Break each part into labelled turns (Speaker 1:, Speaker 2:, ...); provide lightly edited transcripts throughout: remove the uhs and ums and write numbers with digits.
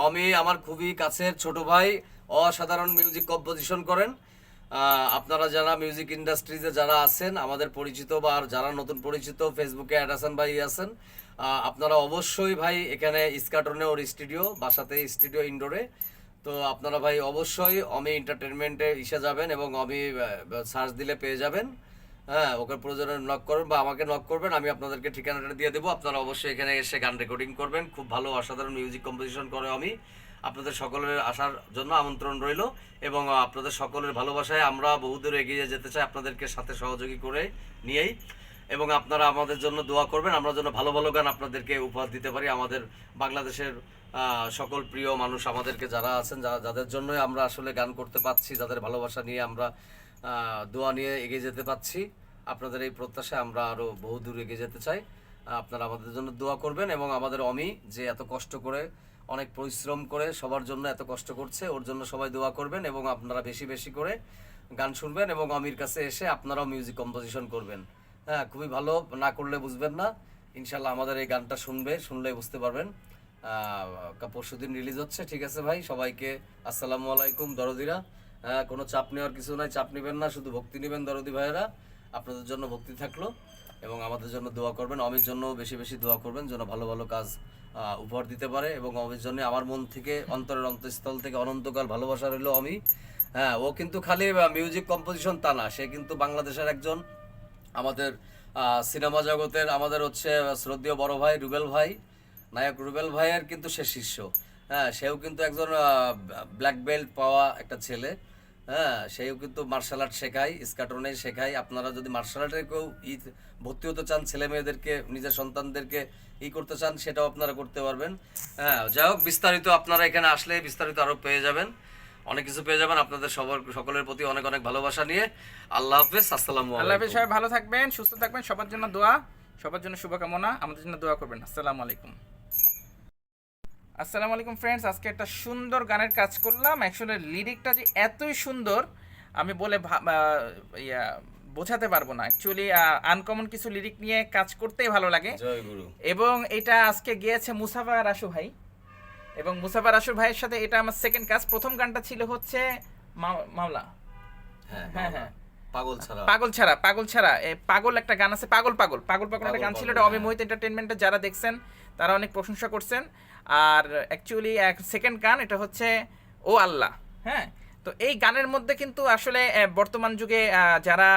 Speaker 1: অমি আমার খুবই কাছের ছোট ভাই, অসাধারণ মিউজিক কম্পোজিশন করেন। আপনারা যারা মিউজিক ইন্ডাস্ট্রিতে যারা আছেন, আমাদের পরিচিত বা আর যারা নতুন পরিচিত, ফেসবুকে অ্যাড হাসান ভাই আছেন, আপনারা অবশ্যই ভাই এখানে ইস্কাটনে ওর স্টুডিও, বাসাতে স্টুডিও ইনডোরে। তো আপনারা ভাই অবশ্যই অমি এন্টারটেনমেন্টে ইসে যাবেন এবং অমি সার্চ দিলে পেয়ে যাবেন। হ্যাঁ, ওকে প্রয়োজনে নক করবেন বা আমাকে নক করবেন, আমি আপনাদেরকে ঠিকানাটা দিয়ে দেবো। আপনারা অবশ্যই এখানে এসে গান রেকর্ডিং করবেন। খুব ভালো অসাধারণ মিউজিক কম্পোজিশন করে আমি। আপনাদের সকলের আসার জন্য আমন্ত্রণ রইল এবং আপনাদের সকলের ভালোবাসায় আমরা বহুদূর এগিয়ে যেতে চাই, আপনাদেরকে সাথে সহযোগী করে নিয়েই। এবং আপনারা আমাদের জন্য দোয়া করবেন, আমরা যেন ভালো ভালো গান আপনাদেরকে উপহার দিতে পারি। আমাদের বাংলাদেশের সকল প্রিয় মানুষ আমাদেরকে যারা আছেন, যাদের জন্যই আমরা আসলে গান করতে পারছি, যাদের ভালোবাসা নিয়ে আমরা দোয়া নিয়ে এগিয়ে যেতে পারছি, আপনাদের এই প্রত্যাশায় আমরা আরও বহু দূর এগিয়ে যেতে চাই। আপনারা আমাদের জন্য দোয়া করবেন এবং আমাদের অমি যে এত কষ্ট করে, অনেক পরিশ্রম করে সবার জন্য এত কষ্ট করছে, ওর জন্য সবাই দোয়া করবেন এবং আপনারা বেশি বেশি করে গান শুনবেন এবং অমির কাছে এসে আপনারাও মিউজিক কম্পোজিশন করবেন। হ্যাঁ, খুবই ভালো, না করলে বুঝবেন না। ইনশাল্লাহ আমাদের এই গানটা শুনলে বুঝতে পারবেন। পরশুদিন রিলিজ হচ্ছে। ঠিক আছে ভাই, সবাইকে আসসালামু আলাইকুম দরদিরা। হ্যাঁ, কোনো চাপ নেওয়ার কিছু নাই, চাপ নেবেন না, শুধু ভক্তি নেবেন দরদি ভাইয়েরা। আপনাদের জন্য ভক্তি থাকলো এবং আমাদের জন্য দোয়া করবেন, অমির জন্য বেশি বেশি দোয়া করবেন যেন ভালো ভালো কাজ উপহার দিতে পারে। এবং অমির জন্য আমার মন থেকে, অন্তরের অন্তঃস্থল থেকে অনন্তকাল ভালোবাসা রইল অমি। হ্যাঁ, ও কিন্তু খালি মিউজিক কম্পোজিশন তা না, সে কিন্তু বাংলাদেশের একজন আমাদের সিনেমা জগতের আমাদের হচ্ছে শ্রদ্ধেয় বড় ভাই রুবেল ভাই, নায়ক রুবেল ভাইয়ের কিন্তু সে শিষ্য। হ্যাঁ, সেও কিন্তু একজন ব্ল্যাক বেল্ট পাওয়া একটা ছেলে। হ্যাঁ, সেও কিন্তু মার্শাল আর্ট শেখায়, স্কাটনে শেখায়। আপনারা যদি মার্শাল আর্টে কেউ ভর্তি হতে চান, ছেলে মেয়েদেরকে, নিজের সন্তানদেরকে করতে চান, সেটাও আপনারা করতে পারবেন। হ্যাঁ, যাই হোক, বিস্তারিত আপনারা এখানে আসলে বিস্তারিত আরও পেয়ে যাবেন, অনেক কিছু পেয়ে যাবেন। আপনাদের সকলের প্রতি অনেক অনেক ভালোবাসা নিয়ে আল্লাহ হাফেজ, আসসালামু
Speaker 2: আল্লাহ হাফেজ।
Speaker 1: আলাইকুম।
Speaker 2: সবাই ভালো থাকবেন, সুস্থ থাকবেন, সবার জন্য দোয়া, সবার জন্য শুভকামনা, আমাদের জন্য দোয়া করবেন। আসসালামু আলাইকুম। আসসালামু আলাইকুম ফ্রেন্ডস, আজকে একটা সুন্দর গানের কাজ করলাম। অ্যাকচুয়ালি লিরিকটা যে এতই সুন্দর আমি বলে বোঝাতে পারবো না। অ্যাকচুয়ালি আনকমন কিছু লিরিক নিয়ে কাজ করতেই ভালো লাগে।
Speaker 1: জয় গুরু।
Speaker 2: এবং এটা আজকে গিয়েছে মুসাফা রাসু ভাই, এবং মুসাফা রাসু ভাইয়ের সাথে এটা আমার সেকেন্ড কাজ। প্রথম গানটা ছিল হচ্ছে মাওলা।
Speaker 1: হ্যাঁ
Speaker 2: হ্যাঁ হ্যাঁ,
Speaker 1: পাগল ছাড়া।
Speaker 2: পাগল ছাড়া পাগল একটা গান আছে, পাগল একটা গান ছিল। এটা অমি মোহিত এন্টারটেইনমেন্টে যারা দেখছেন তারা অনেক প্রশংসা করছেন। আর অ্যাকচুয়ালি এক সেকেন্ড গান এটা হচ্ছে ও আল্লাহ। হ্যাঁ, তো এই গানের মধ্যে কিন্তু আসলে বর্তমান যুগে যারা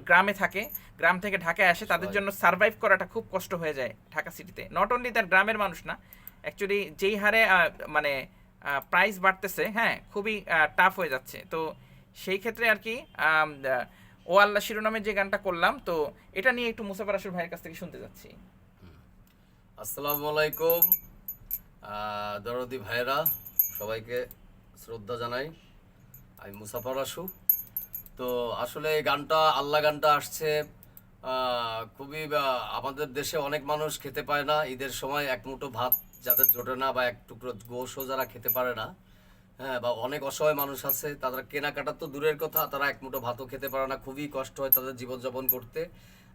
Speaker 2: গ্রামে থাকে, গ্রাম থেকে ঢাকায় আসে, তাদের জন্য সার্ভাইভ করাটা খুব কষ্ট হয়ে যায় ঢাকা সিটিতে। নট অনলি তার গ্রামের মানুষ না, অ্যাকচুয়ালি যেই হারে মানে প্রাইস বাড়তেছে, হ্যাঁ, খুবই টাফ হয়ে যাচ্ছে। তো সেই ক্ষেত্রে আর কি ও আল্লাহ শিরোনামে যে গানটা করলাম, তো এটা নিয়ে একটু মুসাফা রাসুল ভাইয়ের কাছ থেকে শুনতে যাচ্ছি।
Speaker 1: আসসালামু আলাইকুম দরদি ভাইরা, সবাইকে শ্রদ্ধা জানাই। আমি মুসাফা রাসু। তো আসলে এই গানটা, আল্লাহ গানটা আসছে খুবই আমাদের দেশে অনেক মানুষ খেতে পায় না ঈদের সময়, এক মুঠো ভাত যাদের জোটে না বা এক টুকরো গোশও যারা খেতে পারে না। হ্যাঁ, বা অনেক অসহায় মানুষ আছে, তারা কেনাকাটা তো দূরের কথা, তারা এক মুঠো ভাতও খেতে পারে না, খুবই কষ্ট হয় তাদের জীবনযাপন করতে।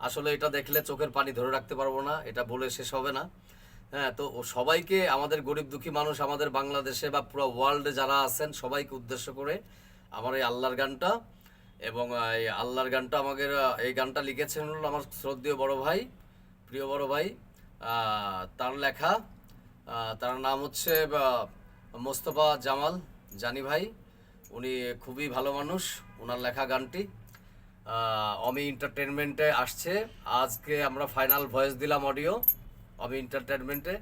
Speaker 1: আসলে এটা দেখলে চোখের পানি ধরে রাখতে পারবো না, এটা বলে শেষ হবে না। হ্যাঁ, তো সবাইকে, আমাদের গরিব দুঃখী মানুষ আমাদের বাংলাদেশে বা পুরো ওয়ার্ল্ডে যারা আছেন সবাইকে উদ্দেশ্য করে আমার এই আল্লাহর গানটা। এবং এই আল্লাহর গানটা আমাদের, এই গানটা লিখেছেন হলো আমার শ্রদ্ধেয় বড় ভাই, প্রিয় বড় ভাই, তার লেখা। তার নাম হচ্ছে মোস্তফা জামাল জানি ভাই। উনি খুবই ভালো মানুষ, ওনার লেখা গানটি অমি এন্টারটেনমেন্টে আসছে। আজকে আমরা ফাইনাল ভয়েস দিলাম অডিও অমি এন্টারটেনমেন্টে।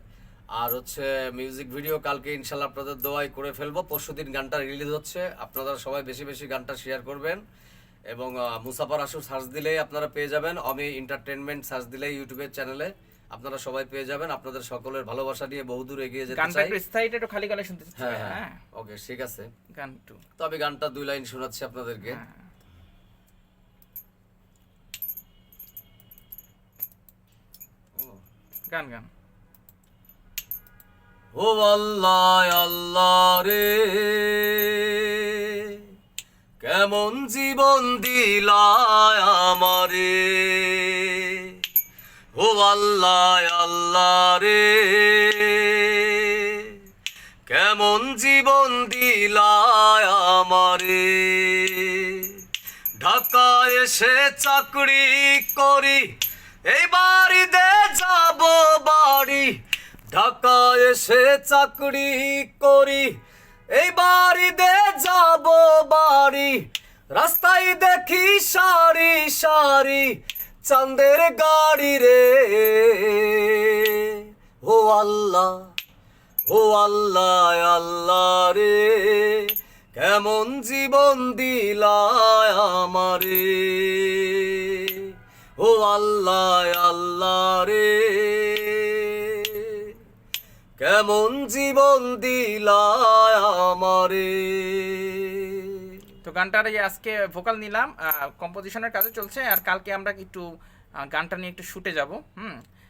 Speaker 1: আর হচ্ছে মিউজিক ভিডিও কালকে ইনশাল্লাহ আপনাদের দোয়াই করে ফেলবো। পরশুদিন গানটা রিলিজ হচ্ছে, আপনারা সবাই বেশি বেশি গানটা শেয়ার করবেন। এবং মুসাফা রাসু সার্চ দিলেই আপনারা পেয়ে যাবেন, অমি এন্টারটেনমেন্ট সার্চ দিলেই ইউটিউবের চ্যানেলে আপনারা সবাই পেয়ে যাবেন। আপনাদের সকলের ভালোবাসা নিয়ে বহুদূর এগিয়ে যেতে চাই।
Speaker 2: গানটা একটু স্থায়ীটা একটু খালি গলায় শুনতে চাচ্ছি।
Speaker 1: হ্যাঁ হ্যাঁ,
Speaker 2: হ্যাঁ,
Speaker 1: ওকে, ঠিক আছে।
Speaker 2: গান একটু,
Speaker 1: তো আমি গানটা 2 লাইন শোনাচ্ছি আপনাদেরকে।
Speaker 2: গান গান।
Speaker 1: ও আল্লাহ আল্লাহ রে, কেমন জীবন দিলায় আমারে। ও আল্লাহ আল্লাহ রে, কেমন জীবন দিলায় আমারে, ঢাকায় এসে চাকরি করি, এই বাড়িতে যাব বাড়ি। ঢাকায় এসে চাকরি করি, এই বাড়িতে যাব বাড়ি। রাস্তায় দেখি সারি সারি চাঁদের গাড়ি রে। ও আল্লাহ, ও আল্লাহ আল্লাহ রে, কেমন জীবন দিলায় আমারে। ও আল্লাহ আল্লাহ রে, কেমন জীবন দিলায় আমারে।
Speaker 2: তো গানটার আজকে ভোকাল নিলাম, কম্পোজিশনের কাজে চলছে, আর কালকে আমরা একটু গানটা নিয়ে একটু শুটে যাব।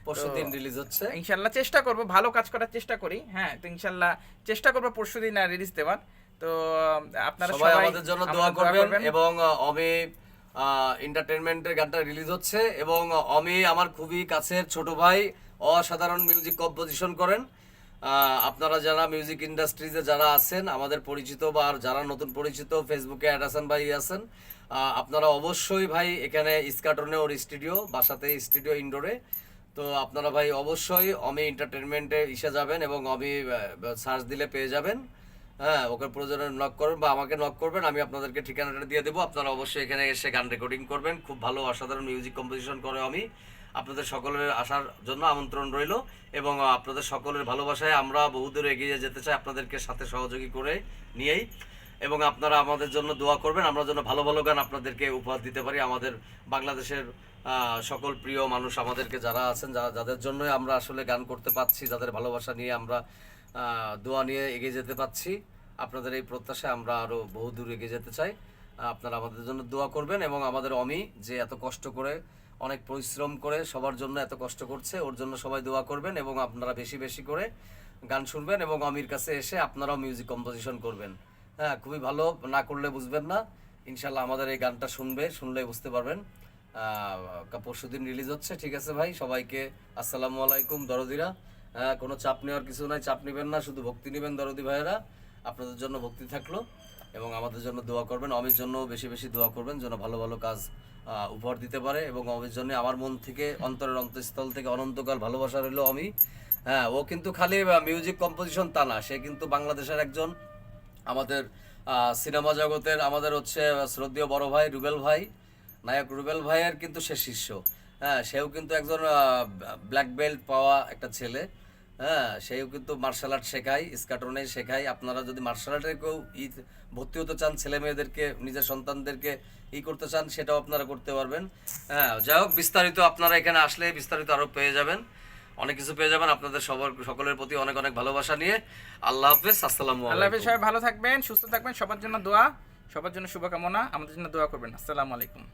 Speaker 1: পরশুদিন রিলিজ হচ্ছে
Speaker 2: ইনশাল্লাহ। চেষ্টা করব, ভালো কাজ করার চেষ্টা করি। হ্যাঁ, তো ইনশাল্লাহ চেষ্টা করব পরশুদিন রিলিজ দেওয়ার। তো আপনারা
Speaker 1: সবাই
Speaker 2: সবাই
Speaker 1: আমাদের জন্য দোয়া করবেন। এবং অমি এন্টারটেইনমেন্টের গানটা রিলিজ হচ্ছে, এবং অমি আমার খুবই কাছের ছোট ভাই, অসাধারণ মিউজিক কম্পোজিশন করেন। আপনারা যারা মিউজিক ইন্ডাস্ট্রিজে যারা আছেন, আমাদের পরিচিত বা আর যারা নতুন পরিচিত, ফেসবুকে হাসান ভাই আছেন, আপনারা অবশ্যই ভাই এখানে ইস্কাটনে ওর স্টুডিও, বাসাতে স্টুডিও ইনডোরে। তো আপনারা ভাই অবশ্যই অমি এন্টারটেইনমেন্টে এসে যাবেন, এবং অমি সার্চ দিলে পেয়ে যাবেন। হ্যাঁ, ওকে প্রয়োজনে নক করবেন বা আমাকে নক করবেন, আমি আপনাদেরকে ঠিকানাটা দিয়ে দেবো। আপনারা অবশ্যই এখানে এসে গান রেকর্ডিং করবেন। খুব ভালো অসাধারণ মিউজিক কম্পোজিশন করে আমি। আপনাদের সকলের আসার জন্য আমন্ত্রণ রইল, এবং আপনাদের সকলের ভালোবাসায় আমরা বহুদূর এগিয়ে যেতে চাই, আপনাদেরকে সাথে সহযোগী করে নিয়েই। এবং আপনারা আমাদের জন্য দোয়া করবেন, আমরা যেন ভালো ভালো গান আপনাদেরকে উপহার দিতে পারি। আমাদের বাংলাদেশের সকল প্রিয় মানুষ আমাদেরকে যারা আছেন, যাদের জন্যই আমরা আসলে গান করতে পারছি, যাদের ভালোবাসা নিয়ে আমরা দোয়া নিয়ে এগিয়ে যেতে পারছি, আপনাদের এই প্রত্যাশায় আমরা আরও বহুদূর এগিয়ে যেতে চাই। আপনারা আমাদের জন্য দোয়া করবেন, এবং আমাদের অমি যে এত কষ্ট করে, অনেক পরিশ্রম করে সবার জন্য এত কষ্ট করছে, ওর জন্য সবাই দোয়া করবেন। এবং আপনারা বেশি বেশি করে গান শুনবেন, এবং অমির কাছে এসে আপনারাও মিউজিক কম্পোজিশন করবেন। হ্যাঁ, খুবই ভালো, না করলে বুঝবেন না। ইনশাল্লাহ আমাদের এই গানটা শুনলে বুঝতে পারবেন। পরশুদিন রিলিজ হচ্ছে। ঠিক আছে ভাই, সবাইকে আসসালামু আলাইকুম। দরদিরা, কোনো চাপ নেওয়ার কিছু নাই, চাপ নেবেন না, শুধু ভক্তি নেবেন দরদি ভাইয়েরা। আপনাদের জন্য ভক্তি থাকলো, এবং আমাদের জন্য দোয়া করবেন। অমির জন্য বেশি বেশি দোয়া করবেন, যেন ভালো ভালো কাজ উপহার দিতে পারে। এবং অমির জন্য আমার মন থেকে, অন্তরের অন্তঃস্থল থেকে অনন্তকাল ভালোবাসা রইল অমি। হ্যাঁ, ও কিন্তু খালি মিউজিক কম্পোজিশন তা না, সে কিন্তু বাংলাদেশের একজন, আমাদের সিনেমা জগতের আমাদের হচ্ছে শ্রদ্ধেয় বড় ভাই রুবেল ভাই, নায়ক রুবেল ভাইয়ের কিন্তু সে শিষ্য। হ্যাঁ, সেও কিন্তু একজন ব্ল্যাক বেল্ট পাওয়া একটা ছেলে। হ্যাঁ, সেও কিন্তু মার্শাল আর্ট শেখায়, স্কাটনে শেখায়। আপনারা যদি মার্শাল আর্টে কেউ ভর্তি হতে চান, ছেলে মেয়েদেরকে, নিজের সন্তানদেরকে করতে চান, সেটাও আপনারা করতে পারবেন। হ্যাঁ, যাই হোক, বিস্তারিত আপনারা এখানে আসলে বিস্তারিত আরও পেয়ে যাবেন, অনেক কিছু পেয়ে যাবেন। আপনাদের সকলের প্রতি অনেক অনেক ভালোবাসা নিয়ে আল্লাহ হাফেজ, আসসালামু আলাইকুম।
Speaker 2: আল্লাহ হাফেজ, সবাই ভালো থাকবেন, সুস্থ থাকবেন, সবার জন্য দোয়া, সবার জন্য শুভকামনা, আমাদের জন্য দোয়া করবেন। আসসালামু আলাইকুম।